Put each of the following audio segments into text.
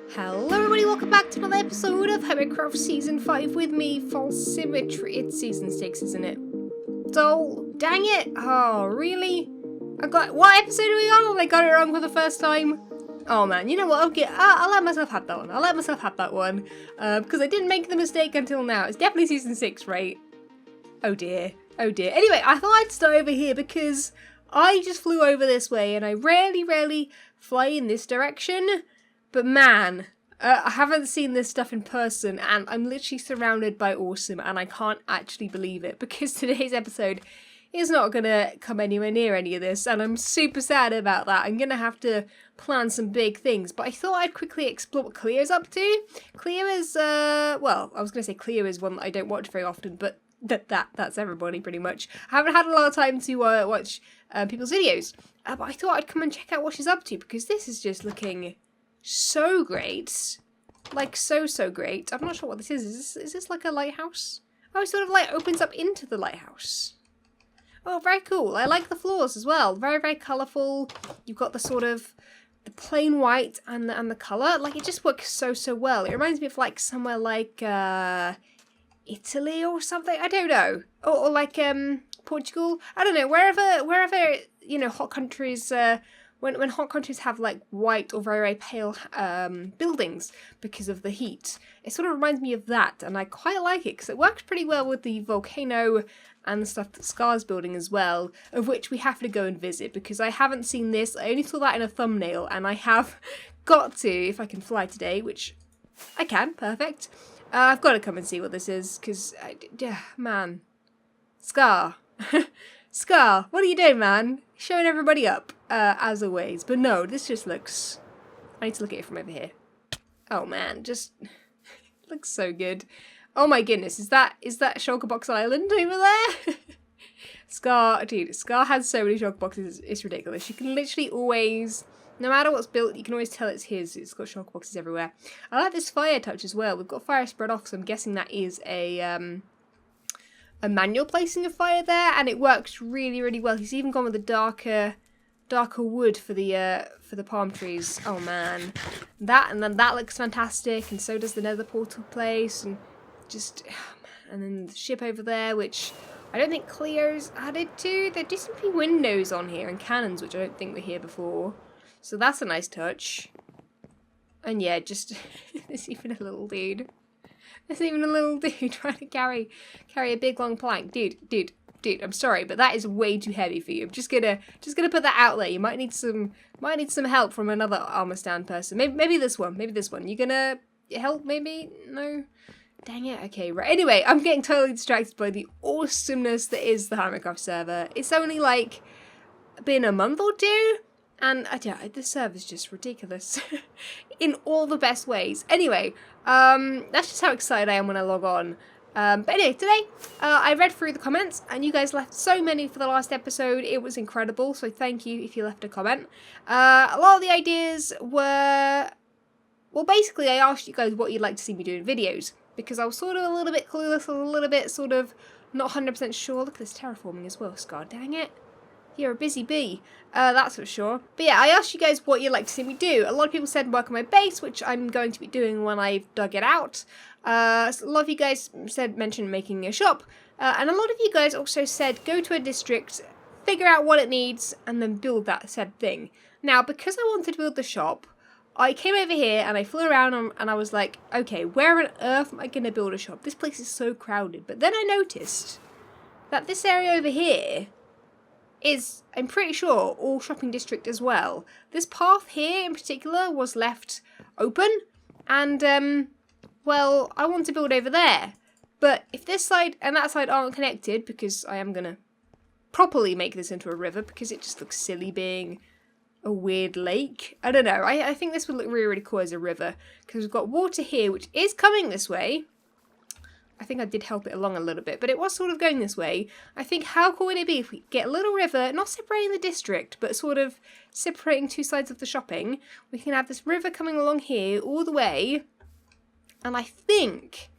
Hello everybody, welcome back to another episode of Hermitcraft Season 5 with me, FalseSymmetry. It's Season 6, isn't it? So, dang it! Oh, really? What episode are we on? And I got it wrong for the first time? Oh man, you know what, okay, I'll let myself have that one. Because I didn't make the mistake until now. It's definitely Season 6, right? Oh dear. Anyway, I thought I'd start over here because I just flew over this way and I rarely fly in this direction. But man, I haven't seen this stuff in person and I'm literally surrounded by awesome and I can't actually believe it because today's episode is not going to come anywhere near any of this and I'm super sad about that. I'm going to have to plan some big things, but I thought I'd quickly explore what Clear's up to. Clear is, well, I was going to say Clear is one that I don't watch very often, but that's everybody pretty much. I haven't had a lot of time to watch people's videos, but I thought I'd come and check out what she's up to because this is just looking so great. Like, so great. I'm not sure what this is. Is this like a lighthouse? Oh, it sort of like opens up into the lighthouse. Oh, very cool. I like the floors as well. Very colourful. You've got the sort of the plain white and the colour. Like, it just works so well. It reminds me of like somewhere like Italy or something. I don't know. Or like Portugal. I don't know. Wherever you know, hot countries. When hot countries have like white or very pale buildings because of the heat, it sort of reminds me of that, and I quite like it because it works pretty well with the volcano and the stuff that Scar's building as well, of which we have to go and visit because I haven't seen this. I only saw that in a thumbnail, and I have got to, if I can fly today, which I can, perfect. I've got to come and see what this is because, man, Scar. Scar, what are you doing, man? Showing everybody up, as always. But no, this just looks... I need to look at it from over here. Oh man, just looks so good. Oh my goodness, is that Shulker Box Island over there? Scar, dude, Scar has so many Shulker Boxes, it's ridiculous. You can literally always, no matter what's built, you can always tell it's his. It's got Shulker Boxes everywhere. I like this fire touch as well. We've got fire spread off, so I'm guessing that is a manual placing of fire there, and it works really well. He's even gone with the darker wood for the palm trees. Oh man, that looks fantastic, and so does the nether portal place, and just, and then the ship over there, which I don't think Clear's added to. There do seem to be windows on here and cannons, which I don't think were here before, so that's a nice touch. And yeah, just there's even a little dude. There's even a little dude trying to carry a big long plank. Dude, I'm sorry, but that is way too heavy for you. I'm just gonna put that out there. You might need some help from another armor stand person. Maybe this one. You gonna help? Maybe? No? Dang it. Okay, right. Anyway, I'm getting totally distracted by the awesomeness that is the Hermitcraft server. It's only like been a month or two. And this server's just ridiculous in all the best ways. Anyway, that's just how excited I am when I log on. But anyway, today I read through the comments and you guys left so many for the last episode. It was incredible, so thank you if you left a comment. A lot of the ideas were, well, basically I asked you guys what you'd like to see me do in videos because I was sort of a little bit clueless, a little bit sort of not 100% sure. Look at this terraforming as well, Scar, dang it. You're a busy bee, that's for sure. But yeah, I asked you guys what you'd like to see me do. A lot of people said work on my base, which I'm going to be doing when I've dug it out. A lot of you guys mentioned making a shop. And a lot of you guys also said go to a district, figure out what it needs, and then build that said thing. Now, because I wanted to build the shop, I came over here and I flew around and I was like, okay, where on earth am I going to build a shop? This place is so crowded. But then I noticed that this area over here is, I'm pretty sure, all shopping district as well. This path here in particular was left open, and, well, I want to build over there. But if this side and that side aren't connected, because I am going to properly make this into a river, because it just looks silly being a weird lake. I don't know, I think this would look really cool as a river, because we've got water here, which is coming this way. I think I did help it along a little bit, but it was sort of going this way. I think how cool would it be if we get a little river, not separating the district, but sort of separating two sides of the shopping. We can have this river coming along here all the way. And I think,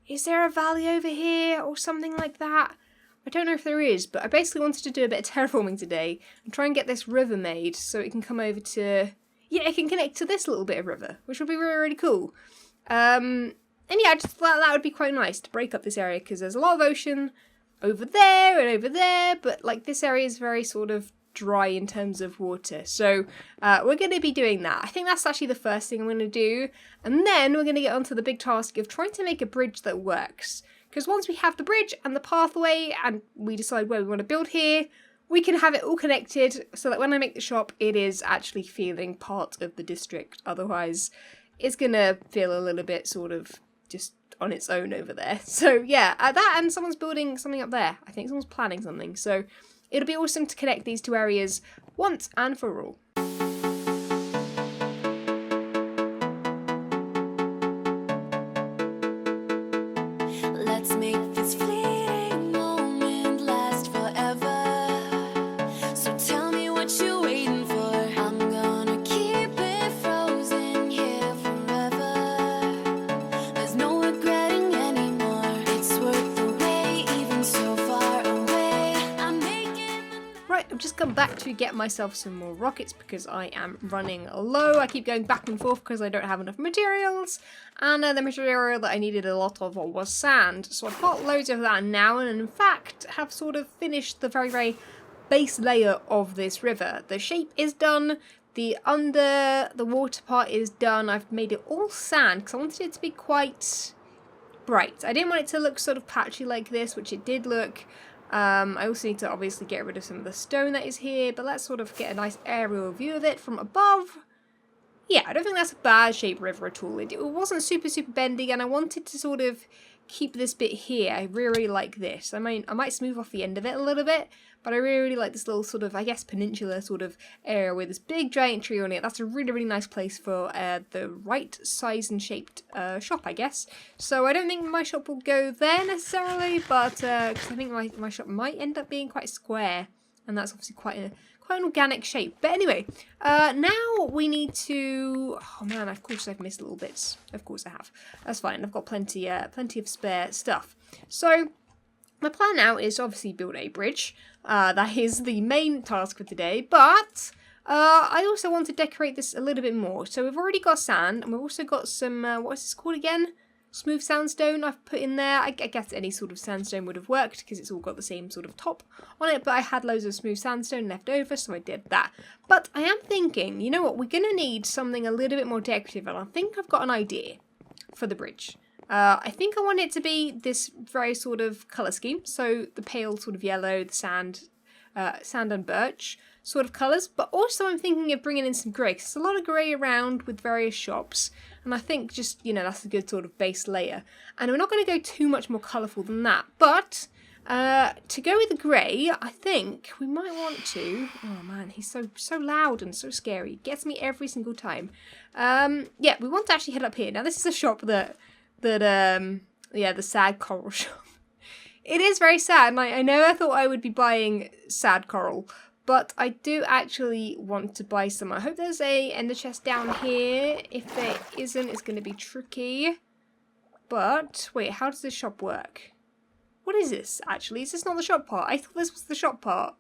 is there a valley over here or something like that? I don't know if there is, but I basically wanted to do a bit of terraforming today and try and get this river made so it can come over to yeah, it can connect to this little bit of river, which would be really, really cool. And yeah, I just thought that would be quite nice to break up this area, because there's a lot of ocean over there and over there, but like this area is very sort of dry in terms of water. So we're going to be doing that. I think that's actually the first thing I'm going to do. And then we're going to get onto the big task of trying to make a bridge that works. Because once we have the bridge and the pathway and we decide where we want to build here, we can have it all connected so that when I make the shop, it is actually feeling part of the district. Otherwise, it's going to feel a little bit sort of just on its own over there. So yeah, that, and someone's building something up there. I think someone's planning something. So it'll be awesome to connect these two areas once and for all. Let's make this fleeting moment last forever. So tell me what you're waiting for. I'm gonna keep it frozen here forever. There's no regretting anymore. It's worth the wait, even so far away. I'm making. Right, I've just come back to get myself some more rockets because I am running low. I keep going back and forth because I don't have enough materials. And the material that I needed a lot of was sand. So I've got loads of that now, and in fact have sort of finished the very, very base layer of this river. The shape is done. The under the water part is done. I've made it all sand because I wanted it to be quite bright. I didn't want it to look sort of patchy like this, which it did look. I also need to obviously get rid of some of the stone that is here, but let's sort of get a nice aerial view of it from above. Yeah, I don't think that's a bad shaped river at all. It wasn't super, super bendy, and I wanted to sort of keep this bit here. I really like this. I might smooth off the end of it a little bit, but I really like this little sort of, I guess, peninsula sort of area with this big giant tree on it. That's a really, really nice place for the right size and shaped shop, I guess. So I don't think my shop will go there necessarily, but because I think my shop might end up being quite square, and that's obviously quite an organic shape. But anyway, now we need to. Oh man, of course I've missed little bits. Of course I have. That's fine. I've got plenty of spare stuff. So my plan now is to obviously build a bridge. That is the main task for today. But I also want to decorate this a little bit more. So we've already got sand, and we've also got some. What is this called again? Smooth sandstone I've put in there. I guess any sort of sandstone would have worked because it's all got the same sort of top on it, but I had loads of smooth sandstone left over, so I did that. But I am thinking, you know what, we're going to need something a little bit more decorative, and I think I've got an idea for the bridge. I think I want it to be this very sort of colour scheme, so the pale sort of yellow, the sand and birch sort of colours, but also I'm thinking of bringing in some grey, because there's a lot of grey around with various shops, and I think just, you know, that's a good sort of base layer. And we're not going to go too much more colourful than that, but to go with the grey, I think we might want to. Oh man, he's so loud and so scary. It gets me every single time. Yeah, we want to actually head up here. Now this is a shop that yeah, the sad coral shop. It is very sad, and I know I thought I would be buying sad coral, but I do actually want to buy some. I hope there's a ender chest down here. If there isn't, it's going to be tricky. But wait, how does this shop work? What is this, actually? Is this not the shop part? I thought this was the shop part.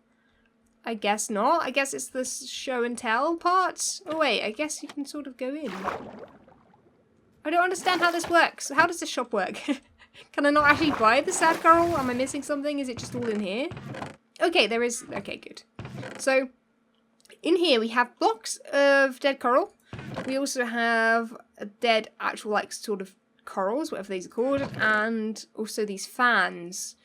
I guess not. I guess it's the show and tell part. Oh wait, I guess you can sort of go in. I don't understand how this works. How does this shop work? Can I not actually buy the sad coral? Am I missing something? Is it just all in here? Okay, there is. Okay, good. So, in here we have blocks of dead coral. We also have a dead actual, like, sort of corals, whatever these are called, and also these fans,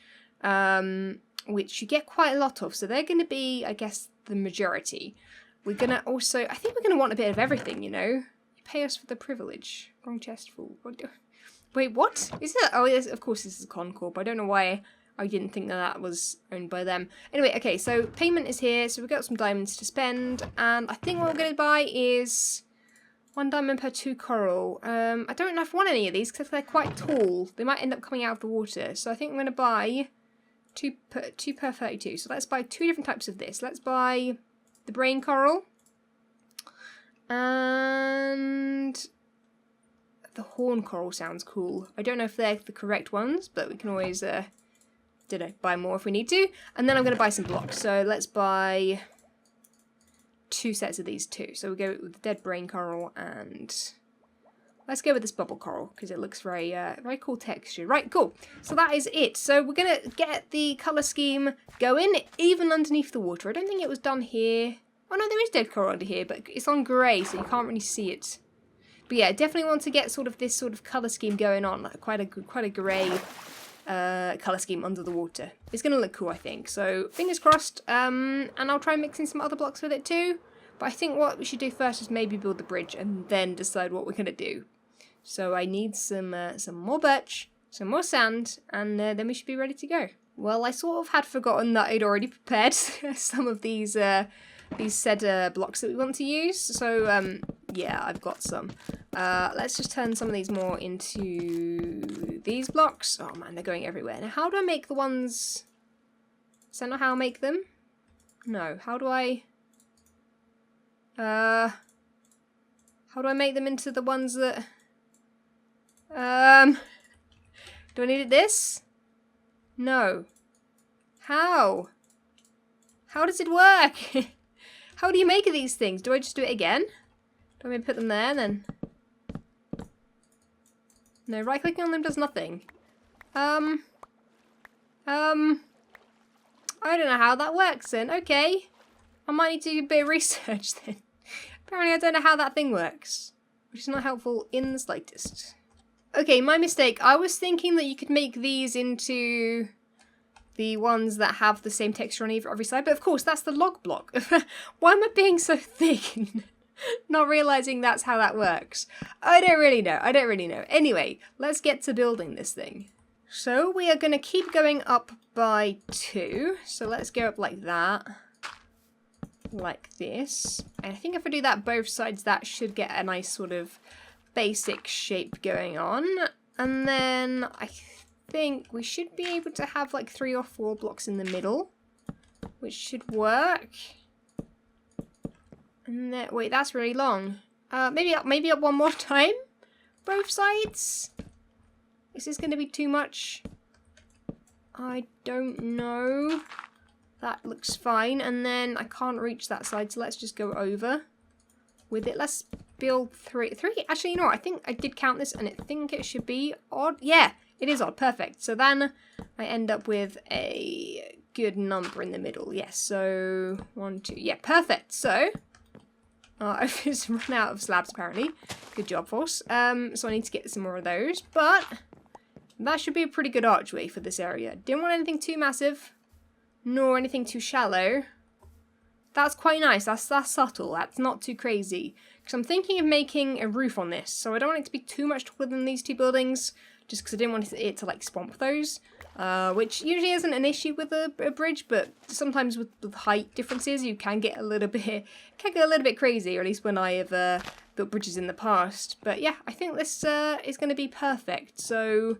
which you get quite a lot of. So they're going to be, I guess, the majority. We're going to also, I think we're going to want a bit of everything, you know. You pay us for the privilege. Wrong chest full. Wait, what? Is it? Oh, yes, of course this is a Concorp. I don't know why I didn't think that was owned by them. Anyway, okay, so payment is here. So we've got some diamonds to spend. And I think what we're going to buy is 1 diamond per 2 coral. I don't know if I want any of these because they're quite tall. They might end up coming out of the water. So I think I'm going to buy 2 per 32. So let's buy 2 different types of this. Let's buy the brain coral. And the horn coral sounds cool. I don't know if they're the correct ones, but we can always, buy more if we need to. And then I'm going to buy some blocks. So let's buy 2 sets of these too. So we go with the dead brain coral and let's go with this bubble coral because it looks very very cool texture. Right, cool. So that is it. So we're gonna get the color scheme going even underneath the water. I don't think it was done here. Oh no, there is dead coral under here, but it's on grey, so you can't really see it. But yeah, definitely want to get sort of this sort of color scheme going on, like quite a grey color scheme under the water. It's gonna look cool, I think. So fingers crossed. And I'll try mixing some other blocks with it too. But I think what we should do first is maybe build the bridge and then decide what we're gonna do. So I need some more birch, some more sand, and then we should be ready to go. Well, I sort of had forgotten that I'd already prepared some of these said blocks that we want to use. So yeah, I've got some. Let's just turn some of these more into these blocks. Oh man, they're going everywhere. Now, how do I make the ones? Is that not how I make them? No. How do I make them into the ones that? Do I need this? No. How? How does it work? How do you make these things? Do I just do it again? Do I maybe put them there and then? No, right clicking on them does nothing. I don't know how that works then. Okay. I might need to do a bit of research then. Apparently I don't know how that thing works. Which is not helpful in the slightest. Okay, my mistake. I was thinking that you could make these into the ones that have the same texture on every side, but of course that's the log block. Why am I being so thick and not realizing that's how that works? I don't really know. Anyway, let's get to building this thing. So we are going to keep going up by 2. So let's go up like that. Like this. And I think if I do that both sides, that should get a nice sort of basic shape going on. And then I think we should be able to have like 3 or 4 blocks in the middle, which should work. And then, wait, that's really long. Maybe up one more time, both sides. Is this going to be too much? I don't know. That looks fine. And then I can't reach that side, so let's just go over with it. Let's build 3. Actually, you know what? I think I did count this, and I think it should be odd. Yeah. It is odd, perfect. So then I end up with a good number in the middle. Yes, so 1, 2, yeah, perfect. So I've just run out of slabs apparently. Good job, Force. So I need to get some more of those, but that should be a pretty good archway for this area. Didn't want anything too massive, nor anything too shallow. That's quite nice. That's subtle. That's not too crazy. Because I'm thinking of making a roof on this, so I don't want it to be too much taller than these 2 buildings. Just because I didn't want it to like swamp those, which usually isn't an issue with a bridge, but sometimes with height differences you can get a little bit crazy, or at least when I have built bridges in the past. But yeah, I think this is going to be perfect. So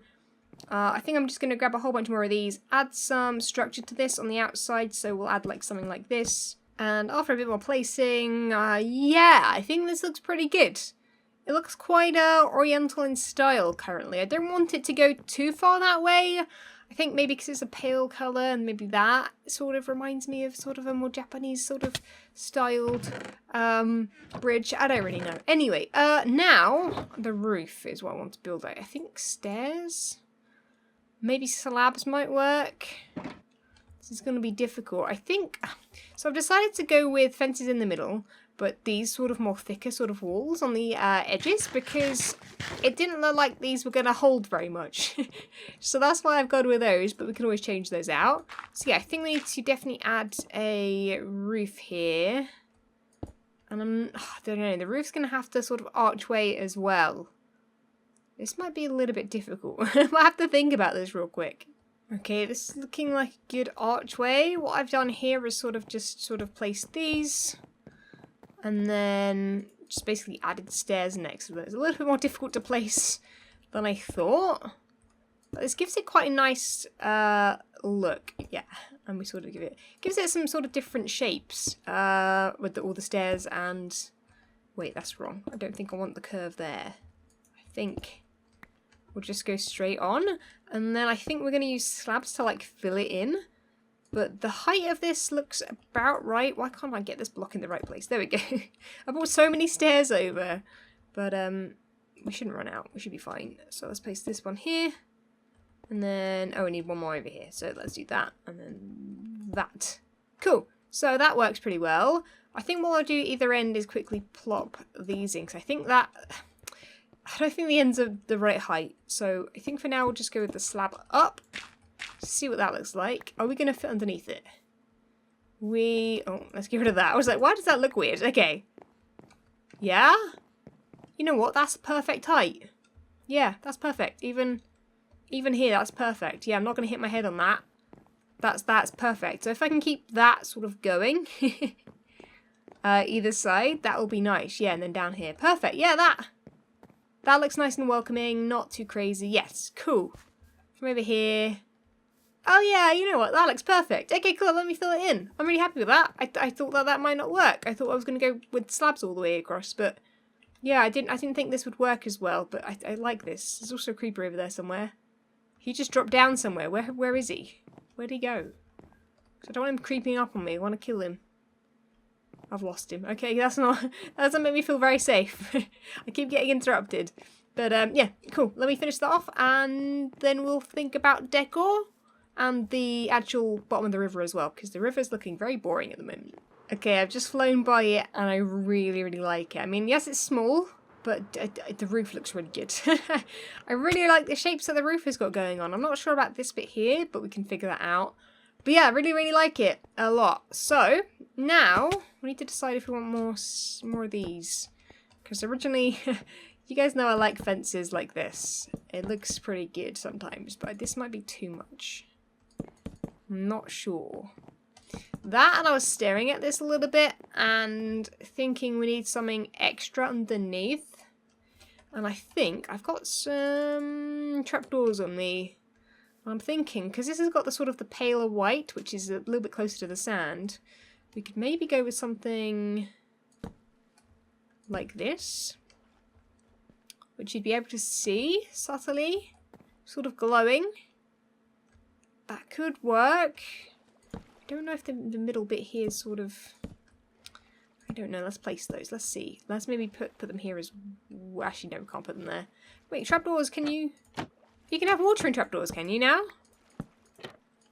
I think I'm just going to grab a whole bunch more of these, add some structure to this on the outside. So we'll add like something like this, and after a bit more placing, yeah, I think this looks pretty good. It looks quite oriental in style currently. I don't want it to go too far that way. I think maybe because it's a pale colour and maybe that sort of reminds me of sort of a more Japanese sort of styled bridge. I don't really know. Anyway, now the roof is what I want to build. I think stairs? Maybe slabs might work. This is going to be difficult. I think... So I've decided to go with fences in the middle, but these sort of more thicker sort of walls on the edges, because it didn't look like these were going to hold very much. So that's why I've gone with those, but we can always change those out. So yeah, I think we need to definitely add a roof here. And I don't know, the roof's going to have to sort of archway as well. This might be a little bit difficult. I might have to think about this real quick. Okay, this is looking like a good archway. What I've done here is just placed these. And then just basically added stairs next to it. It's a little bit more difficult to place than I thought. But this gives it quite a nice look. Yeah, and we sort of gives it some sort of different shapes with all the stairs and... Wait, that's wrong. I don't think I want the curve there. I think we'll just go straight on. And then I think we're going to use slabs to like fill it in. But the height of this looks about right. Why can't I get this block in the right place? There we go. I brought so many stairs over. But we shouldn't run out. We should be fine. So let's place this one here. And then, oh, we need one more over here. So let's do that. And then that. Cool. So that works pretty well. I think what I'll do either end is quickly plop these in. Because I think that... I don't think the ends are the right height. So I think for now we'll just go with the slab up. See what that looks like. Are we going to fit underneath it? Oh, let's get rid of that. I was like, why does that look weird? Okay. Yeah? You know what? That's the perfect height. Yeah, that's perfect. Even here, that's perfect. Yeah, I'm not going to hit my head on that. That's perfect. So if I can keep that sort of going, either side, that will be nice. Yeah, and then down here. Perfect. Yeah, that looks nice and welcoming. Not too crazy. Yes, cool. From over here. Oh yeah, you know what? That looks perfect. Okay, cool. Let me fill it in. I'm really happy with that. I thought that might not work. I thought I was going to go with slabs all the way across, but yeah, I didn't think this would work as well. But I like this. There's also a creeper over there somewhere. He just dropped down somewhere. Where is he? Where'd he go? I don't want him creeping up on me. I want to kill him. I've lost him. Okay, that doesn't make me feel very safe. I keep getting interrupted. But yeah, cool. Let me finish that off, and then we'll think about decor. And the actual bottom of the river as well, because the river's looking very boring at the moment. Okay, I've just flown by it, and I really, really like it. I mean, yes, it's small, but the roof looks really good. I really like the shapes that the roof has got going on. I'm not sure about this bit here, but we can figure that out. But yeah, I really, really like it a lot. So, now, we need to decide if we want more of these. Because originally... You guys know I like fences like this. It looks pretty good sometimes, but this might be too much. I'm not sure. That, and I was staring at this a little bit and thinking we need something extra underneath. And I think I've got some trapdoors on me. I'm thinking, because this has got the sort of the paler white, which is a little bit closer to the sand, we could maybe go with something like this, which you'd be able to see subtly, sort of glowing. That could work. I don't know if the middle bit here is sort of... I don't know. Let's place those. Let's see. Let's maybe put them here as... Actually, no, we can't put them there. Wait, trapdoors, can you... You can have water in trapdoors, can you now?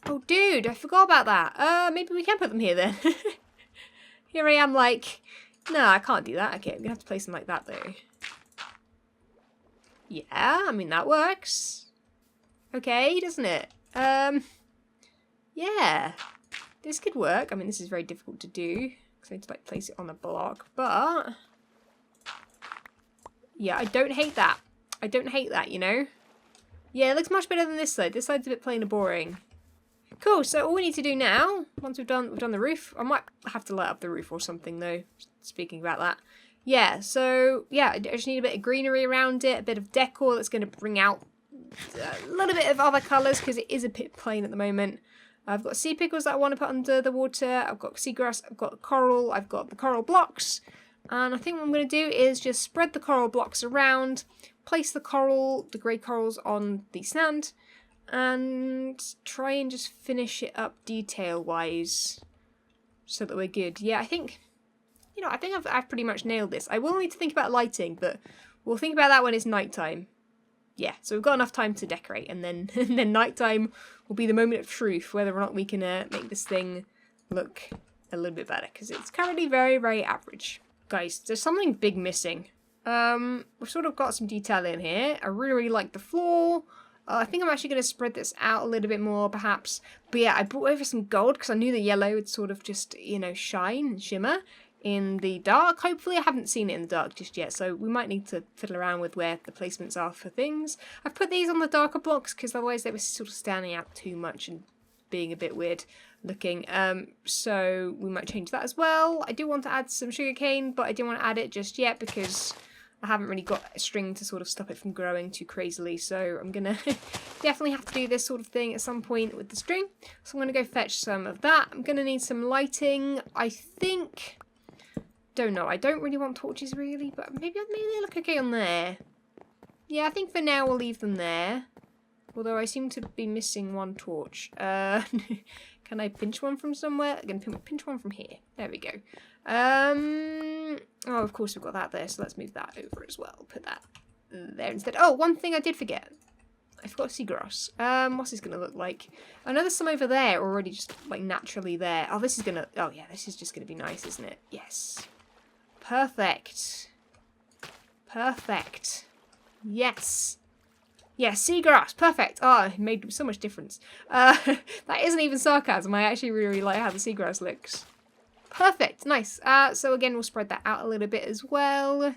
Oh, dude, I forgot about that. Maybe we can put them here then. Here I am like... No, I can't do that. Okay, I'm going to have to place them like that, though. Yeah, I mean, that works. Okay, doesn't it? Yeah. This could work. I mean, this is very difficult to do, because I need to, like, place it on a block, but... Yeah, I don't hate that. I don't hate that, you know? Yeah, it looks much better than this side. This side's a bit plain and boring. Cool, so all we need to do now, once we've done the roof... I might have to light up the roof or something, though, speaking about that. Yeah, so, yeah, I just need a bit of greenery around it, a bit of decor that's going to bring out a little bit of other colours, because it is a bit plain at the moment. I've got sea pickles that I want to put under the water, I've got seagrass, I've got coral, I've got the coral blocks, and I think what I'm going to do is just spread the coral blocks around, place the grey corals on the sand, and try and just finish it up detail-wise, so that we're good. Yeah, I think I've pretty much nailed this. I will need to think about lighting, but we'll think about that when it's nighttime. Yeah, so we've got enough time to decorate, and then nighttime will be the moment of truth, whether or not we can make this thing look a little bit better, because it's currently very, very average. Guys, there's something big missing. We've sort of got some detail in here. I really, really like the floor. I think I'm actually going to spread this out a little bit more, perhaps. But yeah, I brought over some gold, because I knew the yellow would sort of just, you know, shine and shimmer in the dark. Hopefully I haven't seen it in the dark just yet, so we might need to fiddle around with where the placements are for things. I've put these on the darker blocks because otherwise they were sort of standing out too much and being a bit weird looking, so we might change that as well. I do want to add some sugarcane, but I don't want to add it just yet because I haven't really got a string to sort of stop it from growing too crazily, so I'm gonna definitely have to do this sort of thing at some point with the string. So I'm gonna go fetch some of that. I'm gonna need some lighting, I think. Don't know, I don't really want torches really, but maybe they look okay on there. Yeah, I think for now we'll leave them there. Although I seem to be missing one torch. Because Can I pinch one from somewhere? I'm going to pinch one from here. There we go. Oh, of course we've got that there, so let's move that over as well. Put that there instead. Oh, one thing I did forget. I forgot seagrass. What's this going to look like? I know there's some over there already just, like, naturally there. Oh, this is going to... Oh, yeah, this is just going to be nice, isn't it? Yes. Perfect. Perfect. Yes. Yes, seagrass. Perfect. Oh, it made so much difference. That isn't even sarcasm. I actually really like how the seagrass looks. Perfect. Nice. So again, we'll spread that out a little bit as well.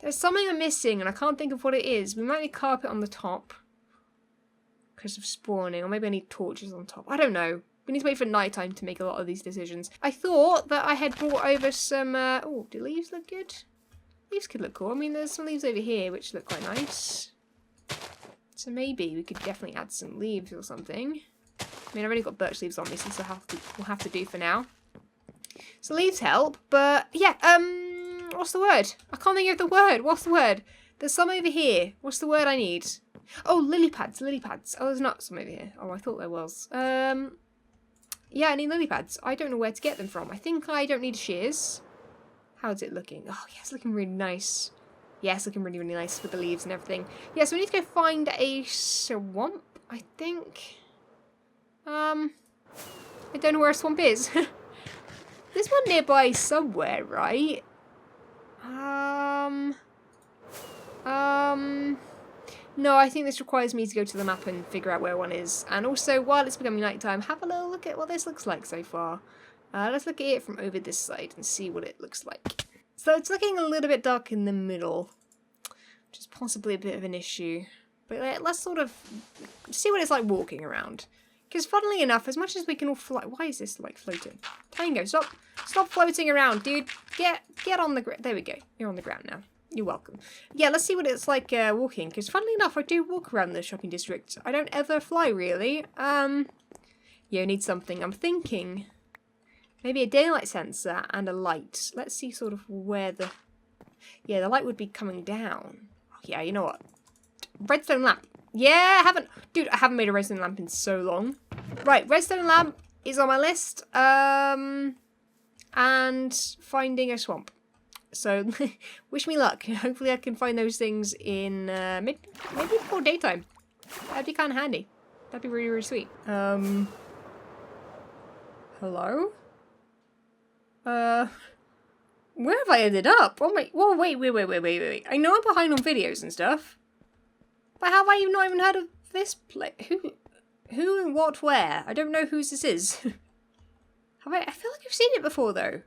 There's something I'm missing, and I can't think of what it is. We might need carpet on the top because of spawning, or maybe I need torches on top. I don't know. We need to wait for nighttime to make a lot of these decisions. I thought that I had brought over some... oh, do leaves look good? Leaves could look cool. I mean, there's some leaves over here which look quite nice. So maybe we could definitely add some leaves or something. I mean, I've only got birch leaves on me, so we'll have to do for now. So leaves help, but yeah, what's the word? I can't think of the word. What's the word? There's some over here. What's the word I need? Oh, lily pads, lily pads. Oh, there's not some over here. Oh, I thought there was. Yeah, I need lily pads. I don't know where to get them from. I think I don't need shears. How's it looking? Oh, yeah, it's looking really nice. Yeah, it's looking really, really nice with the leaves and everything. Yeah, so we need to go find a swamp, I think. I don't know where a swamp is. There's one nearby somewhere, right? No, I think this requires me to go to the map and figure out where one is. And also, while it's becoming nighttime, have a little look at what this looks like so far. Let's look at it from over this side and see what it looks like. So it's looking a little bit dark in the middle, which is possibly a bit of an issue. But let's sort of see what it's like walking around. Because funnily enough, as much as we can all fly... Why is this, like, floating? Tango, stop floating around, dude. Get on the ground. There we go. You're on the ground now. You're welcome. Yeah, let's see what it's like walking. Because funnily enough, I do walk around the shopping district. I don't ever fly, really. Yeah, I need something. I'm thinking... Maybe a daylight sensor and a light. Let's see sort of where the... Yeah, the light would be coming down. Yeah, you know what? Redstone lamp. Yeah, I haven't made a redstone lamp in so long. Right, redstone lamp is on my list. And finding a swamp. So, wish me luck. Hopefully I can find those things in, maybe before daytime. That'd be kind of handy. That'd be really, really sweet. Hello? Where have I ended up? Oh my, whoa, wait. I know I'm behind on videos and stuff. But how have I not even heard of this place? Who and what, where? I don't know whose this is. I feel like I've seen it before, though.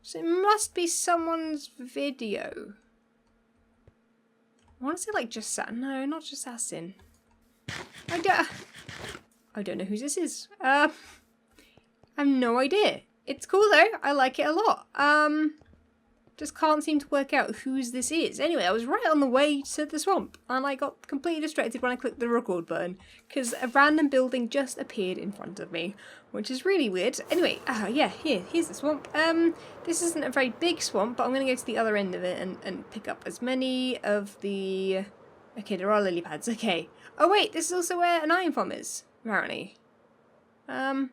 So it must be someone's video. I want to say, like, no, not just Assassin. I don't know whose this is. I have no idea. It's cool though. I like it a lot. Just can't seem to work out whose this is. Anyway, I was right on the way to the swamp, and I got completely distracted when I clicked the record button because a random building just appeared in front of me, which is really weird. Anyway, yeah, here's the swamp. This isn't a very big swamp, but I'm gonna go to the other end of it and pick up as many of the. Okay, there are lily pads. Okay. Oh wait, this is also where an iron farm is, apparently. Well,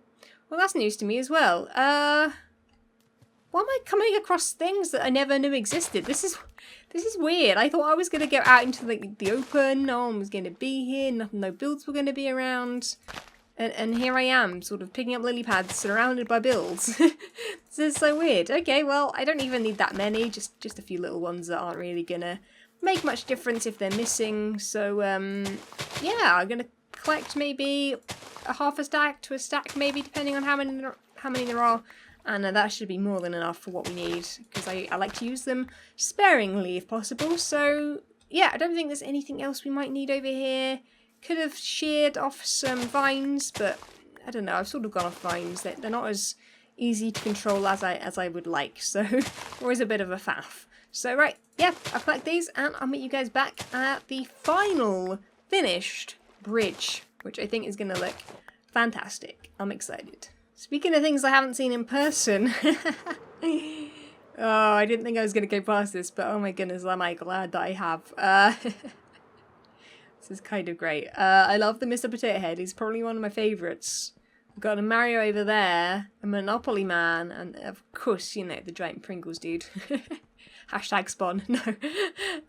that's news to me as well. Why am I coming across things that I never knew existed? This is weird. I thought I was gonna go out into the open. No one was gonna be here. No builds were gonna be around. And here I am, sort of picking up lily pads surrounded by builds. This is so weird. Okay, well, I don't even need that many. Just a few little ones that aren't really gonna make much difference if they're missing. So yeah, I'm gonna collect maybe a half a stack to a stack, maybe depending on how many there are, and that should be more than enough for what we need because I like to use them sparingly if possible. So yeah, I don't think there's anything else we might need over here. Could have sheared off some vines, but I don't know. I've sort of gone off vines. They're not as easy to control as I would like, so always a bit of a faff. So right, yeah, I'll collect these and I'll meet you guys back at the final finished bridge, which I think is going to look fantastic. I'm excited. Speaking of things I haven't seen in person, oh, I didn't think I was going to go past this, but oh my goodness, am I glad that I have. This is kind of great. I love the Mr. Potato Head. He's probably one of my favourites. We've got a Mario over there, a Monopoly Man, and of course, you know, the giant Pringles dude. Hashtag spawn. No.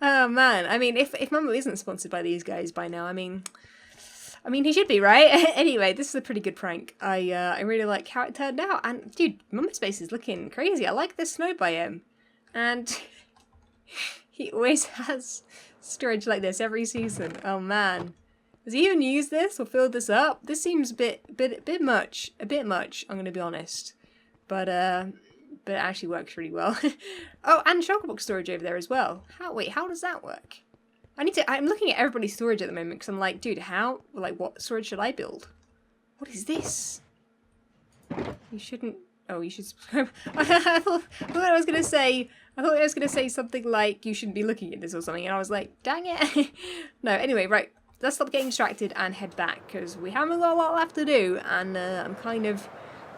Oh man. I mean, if Mumbo isn't sponsored by these guys by now, I mean he should be, right? Anyway, this is a pretty good prank. I really like how it turned out. And dude, Mumbo's space is looking crazy. I like this snow biome. And he always has storage like this every season. Oh man. Has he even used this or filled this up? This seems a bit much. A bit much, I'm gonna be honest. But it actually works really well. Oh, and Shulkerbox storage over there as well. How does that work? I'm looking at everybody's storage at the moment because I'm like, dude, what storage should I build? What is this? You shouldn't, oh, you should subscribe. I thought I was going to say something like, you shouldn't be looking at this or something, and I was like, dang it. No, anyway, right, let's stop getting distracted and head back because we haven't got a lot left to do, and I'm kind of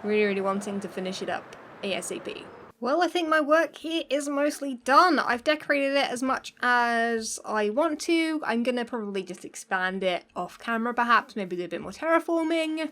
really wanting to finish it up ASAP. Well, I think my work here is mostly done. I've decorated it as much as I want to. I'm going to probably just expand it off camera perhaps, maybe do a bit more terraforming.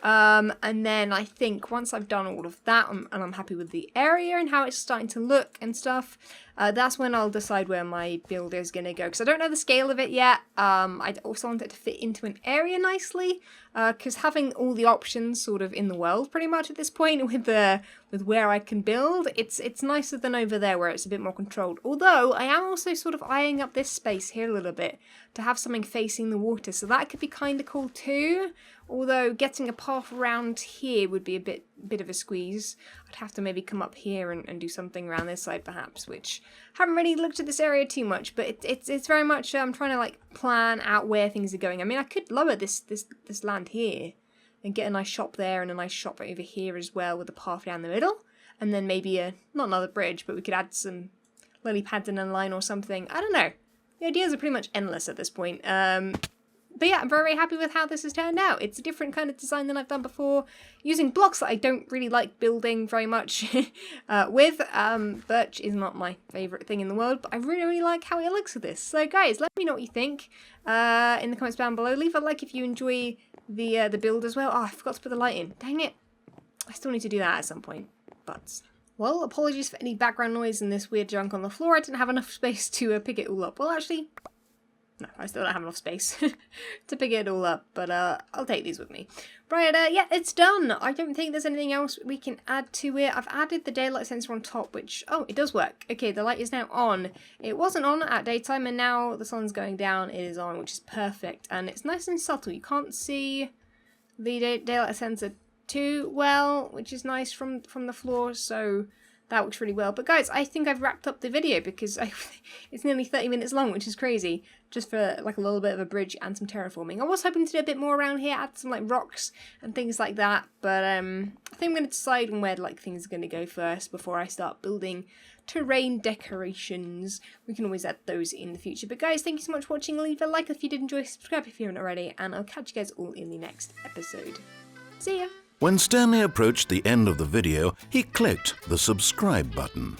And then I think once I've done all of that and I'm happy with the area and how it's starting to look and stuff, that's when I'll decide where my build is going to go. Because I don't know the scale of it yet. I also want it to fit into an area nicely. Because having all the options sort of in the world pretty much at this point with where I can build, it's nicer than over there where it's a bit more controlled. Although I am also sort of eyeing up this space here a little bit to have something facing the water. So that could be kind of cool too. Although getting a path around here would be a bit of a squeeze. I'd have to maybe come up here and do something around this side perhaps, which I haven't really looked at this area too much, but it's very much, I'm trying to like plan out where things are going. I mean, I could lower this land here and get a nice shop there and a nice shop over here as well with a path down the middle. And then maybe not another bridge, but we could add some lily pads in a line or something. I don't know. The ideas are pretty much endless at this point. But yeah, I'm very happy with how this has turned out. It's a different kind of design than I've done before, using blocks that I don't really like building very much with. Birch is not my favourite thing in the world, but I really like how it looks with this. So guys, let me know what you think in the comments down below. Leave a like if you enjoy the build as well. Oh, I forgot to put the light in. Dang it. I still need to do that at some point, but... Well, apologies for any background noise and this weird junk on the floor. I didn't have enough space to pick it all up. Well, actually... No, I still don't have enough space to pick it all up, but I'll take these with me. Right, yeah, it's done. I don't think there's anything else we can add to it. I've added the daylight sensor on top, which, oh, it does work. Okay, the light is now on. It wasn't on at daytime, and now the sun's going down, it is on, which is perfect. And it's nice and subtle. You can't see the daylight sensor too well, which is nice from the floor, so... That works really well. But guys, I think I've wrapped up the video because it's nearly 30 minutes long, which is crazy. Just for like a little bit of a bridge and some terraforming. I was hoping to do a bit more around here, add some like rocks and things like that. But I think I'm going to decide on where like things are going to go first before I start building terrain decorations. We can always add those in the future. But guys, thank you so much for watching. Leave a like if you did enjoy, subscribe if you haven't already, and I'll catch you guys all in the next episode. See ya! When Stanley approached the end of the video, he clicked the subscribe button.